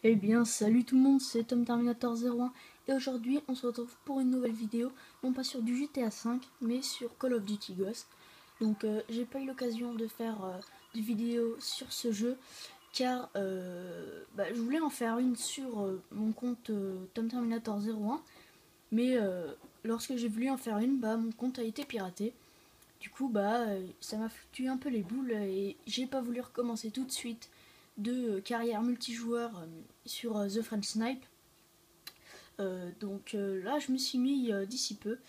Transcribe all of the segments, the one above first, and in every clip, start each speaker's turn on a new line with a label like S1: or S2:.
S1: Eh bien salut tout le monde, c'est Tom Terminator 01 et aujourd'hui on se retrouve pour une nouvelle vidéo, non pas sur du GTA V mais sur Call of Duty Ghosts. Donc j'ai pas eu l'occasion de faire de vidéo sur ce jeu car je voulais en faire une sur mon compte Tom Terminator 01 mais lorsque j'ai voulu en faire une, mon compte a été piraté. Du coup ça m'a foutu un peu les boules et j'ai pas voulu recommencer tout de suite de carrière multijoueur sur The French Snipe. Là je me suis mis d'ici peu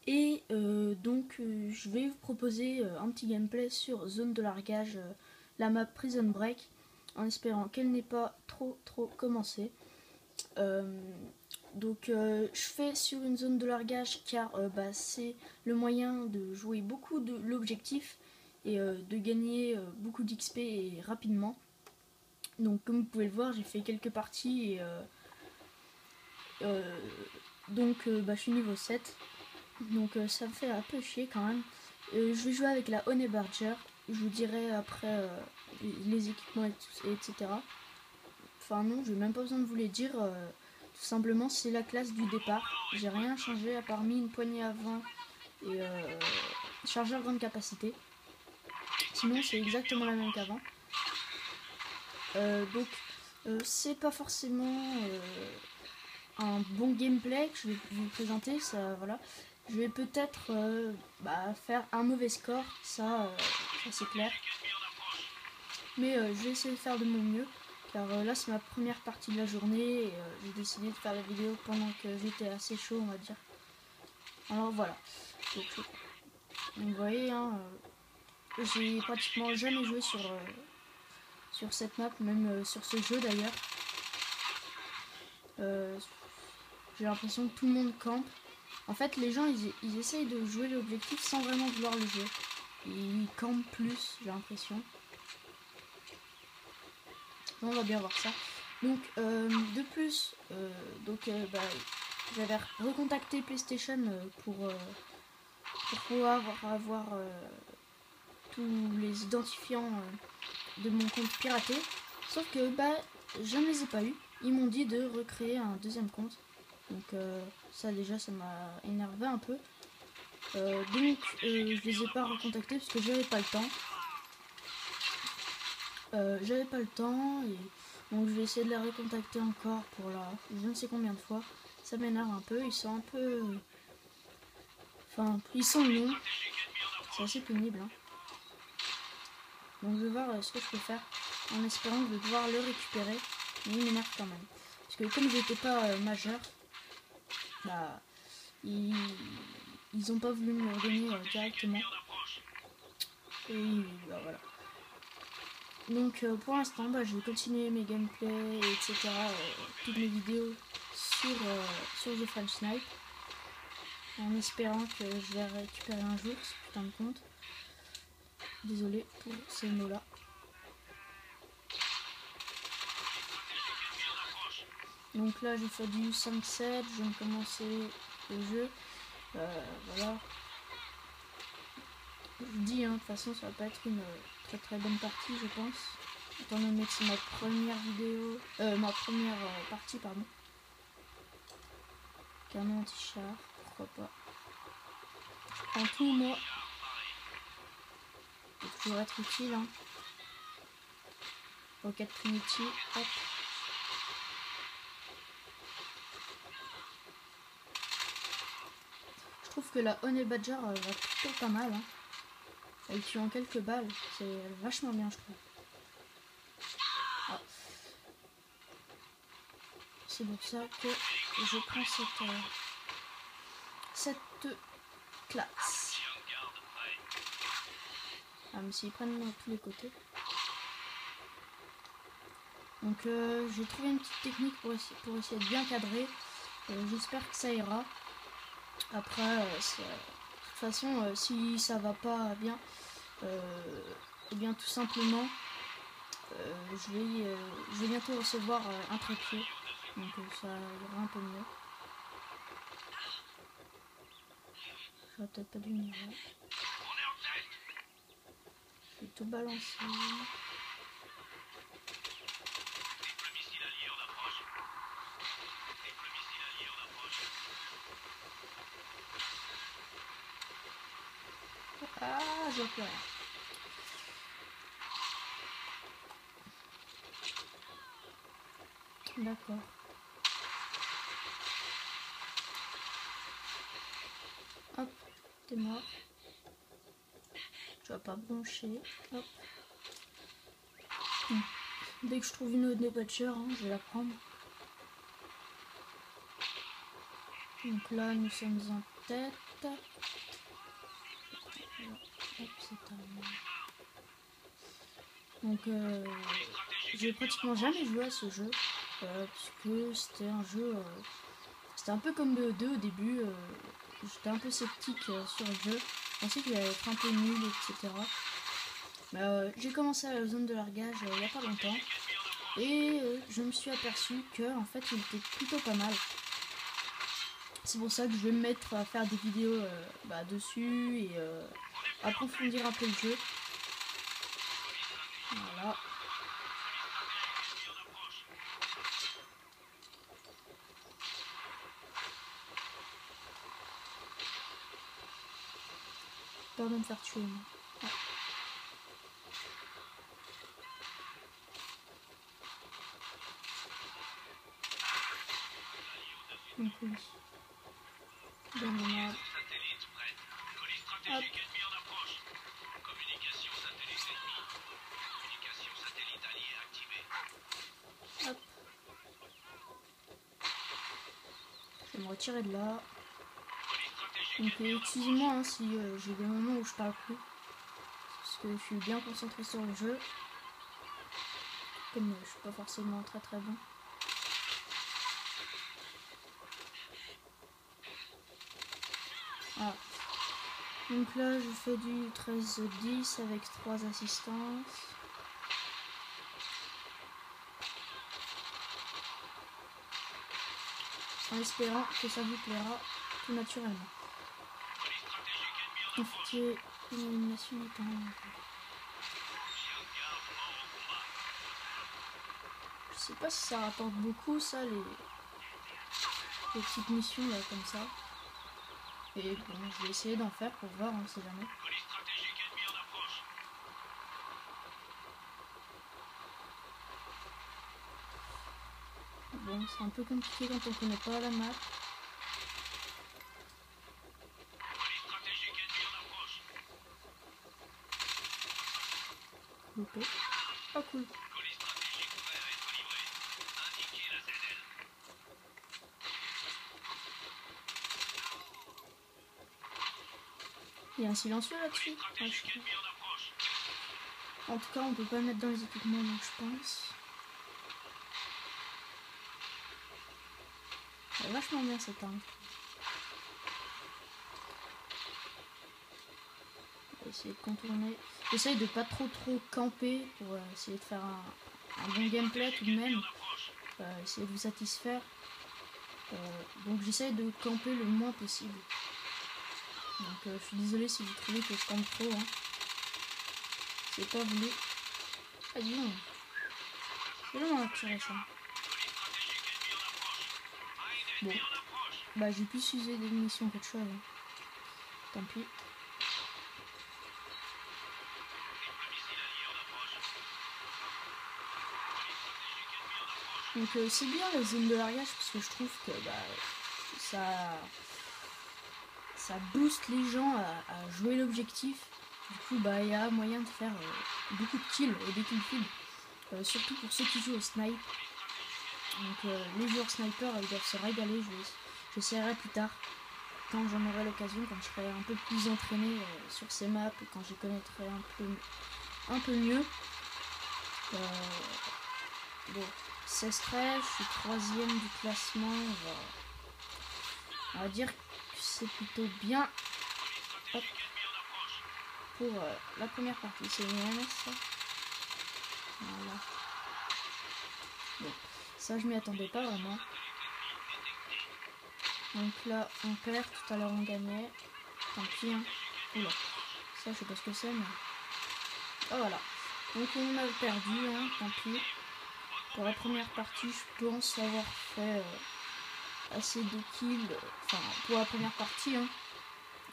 S1: et je vais vous proposer un petit gameplay sur zone de largage, la map Prison Break, en espérant qu'elle n'ait pas trop commencé. Je fais sur une zone de largage car c'est le moyen de jouer beaucoup de l'objectif et de gagner beaucoup d'XP et rapidement. Donc comme vous pouvez le voir, j'ai fait quelques parties et je suis niveau 7. Donc ça me fait un peu chier quand même. Je vais jouer avec la Honey Badger. Je vous dirai après les équipements etc. Enfin non, j'ai même pas besoin de vous les dire. Tout simplement c'est la classe du départ. J'ai rien changé à part mis une poignée avant et chargeur grande capacité. Sinon c'est exactement la même qu'avant. C'est pas forcément un bon gameplay que je vais vous présenter. Ça, voilà. Je vais peut-être faire un mauvais score, ça c'est clair. Mais je vais essayer de faire de mon mieux. Car là c'est ma première partie de la journée et j'ai décidé de faire la vidéo pendant que j'étais assez chaud, on va dire. Alors voilà. Donc vous voyez, j'ai pratiquement jamais joué sur cette map, même sur ce jeu d'ailleurs. J'ai l'impression que tout le monde campe. En fait, les gens, ils essayent de jouer l'objectif sans vraiment vouloir le jouer. Ils campent plus, j'ai l'impression. On va bien voir ça. Donc, de plus, j'avais recontacté PlayStation pour pouvoir avoir tous les identifiants de mon compte piraté. Sauf que je ne les ai pas eu. Ils m'ont dit de recréer un deuxième compte. Donc ça déjà ça m'a énervé un peu. Je les ai pas recontactés parce que j'avais pas le temps. Et donc je vais essayer de les recontacter encore pour je ne sais combien de fois. Ça m'énerve un peu, ils sont un peu... Enfin, ils sont longs. C'est assez pénible. Donc je vais voir ce que je peux faire en espérant de pouvoir le récupérer. Mais il m'énerve quand même. Parce que comme j'étais pas majeur, ils ont pas voulu me le redonner directement. Et voilà. Donc pour l'instant je vais continuer mes gameplays etc. Toutes mes vidéos sur The French Snipe. En espérant que je vais récupérer un jour ce putain de compte. Désolé pour ces mots là. Donc là j'ai fait du 5-7, je viens de commencer le jeu. Voilà. Je vous dis, de toute façon ça va pas être une très bonne partie je pense. Étant donné que c'est ma première vidéo, ma première partie pardon. Canon anti-char, pourquoi pas. Je prends tout moi. Ça peut toujours être utile Rocket Trinity, hop. Je trouve que la Honey Badger va plutôt pas mal Elle tue en quelques balles, c'est vachement bien je trouve. C'est pour ça que je prends cette classe. Mais s'ils prennent de tous les côtés. Donc j'ai trouvé une petite technique pour essayer de bien cadrer. J'espère que ça ira. Après, de toute façon, si ça va pas bien, et bien tout simplement, je vais bientôt recevoir un trépied. Donc ça ira un peu mieux. J'aurais peut-être pas dû venir là. Je vais tout balancer. je vois plus rien. D'accord. Hop, t'es mort. Tu vas pas broncher. Hop. Dès que je trouve une autre dépatcher, hein, je vais la prendre. Donc là, nous sommes en tête. Hop, c'est terminé. Donc, j'ai pratiquement jamais joué à ce jeu. Parce que c'était un jeu... c'était un peu comme le 2 au début. J'étais un peu sceptique sur le jeu. Je pensais qu'il allait être un peu nul, etc. Mais j'ai commencé à la zone de largage il n'y a pas longtemps. Et je me suis aperçu que en fait il était plutôt pas mal. C'est pour ça que je vais me mettre à faire des vidéos dessus et approfondir un peu le jeu. Voilà. Peur de me faire tuer. Ouais. Donc oui. Dommage. Hop. Hop. Je vais me retirer de là. Donc excusez-moi hein, si j'ai des moments où je parle plus. Parce que je suis bien concentré sur le jeu. Comme je suis pas forcément très bon. Ah. Donc là je fais du 13-10 avec 3 assistances. En espérant que ça vous plaira tout naturellement. Confier une élimination est un... Je sais pas si ça rapporte beaucoup ça les petites missions là comme ça. Et bon je vais essayer d'en faire pour voir, on sait jamais. Bon c'est un peu compliqué quand on connaît pas la map. Loupé. Oh cool. Il y a un silencieux là-dessus. Ouais, en tout cas, on peut pas le mettre dans les équipements, donc je pense. C'est vachement bien cette arme. On va essayer de contourner. J'essaye de pas trop camper pour essayer de faire un bon gameplay tout de même. Essayer de vous satisfaire. Donc j'essaye de camper le moins possible. Donc je suis désolé si vous trouvez que je campe trop. Hein. C'est pas voulu. Ah dis donc. Je vais m'en tirer ça. Bon. Bah j'ai pu user des munitions quelque chose. Hein. Tant pis. Donc c'est bien la zone de largage parce que je trouve que ça booste les gens à jouer l'objectif. Du coup il y a moyen de faire beaucoup de kills et des kills feed. Surtout pour ceux qui jouent au snipe. Donc les joueurs snipers ils doivent se régaler. J'essaierai plus tard quand j'en aurai l'occasion, quand je serai un peu plus entraîné sur ces maps et quand je connaîtrai un peu mieux. Bon, 16-13, je suis 3ème du classement. On va dire que c'est plutôt bien. Hop. Pour la première partie, c'est bien ça. Voilà. Bon, ça je m'y attendais pas vraiment. Donc là on perd, tout à l'heure on gagnait. Tant pis hein. Oula. Ça je sais pas ce que c'est mais. Oh voilà. Donc on a perdu hein, tant pis. Pour la première partie je pense avoir fait assez de kills. Enfin pour la première partie hein.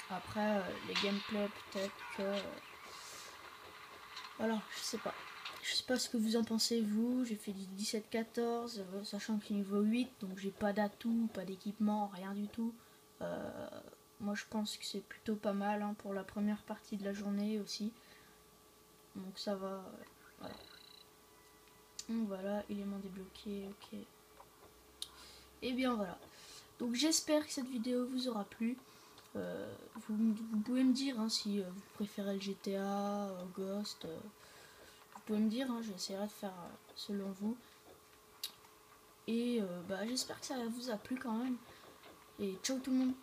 S1: Après les gameplays peut-être que voilà, je sais pas ce que vous en pensez vous. J'ai fait du 17-14 sachant que je suis niveau 8, donc j'ai pas d'atout, pas d'équipement, rien du tout. Moi je pense que c'est plutôt pas mal hein, pour la première partie de la journée aussi, donc ça va. Voilà. Donc voilà, élément débloqué, ok. Et bien voilà, donc j'espère que cette vidéo vous aura plu. Vous pouvez me dire hein, si vous préférez le GTA, Ghost, vous pouvez me dire, hein, j'essaierai de faire selon vous. Et bah, j'espère que ça vous a plu quand même. Et ciao tout le monde.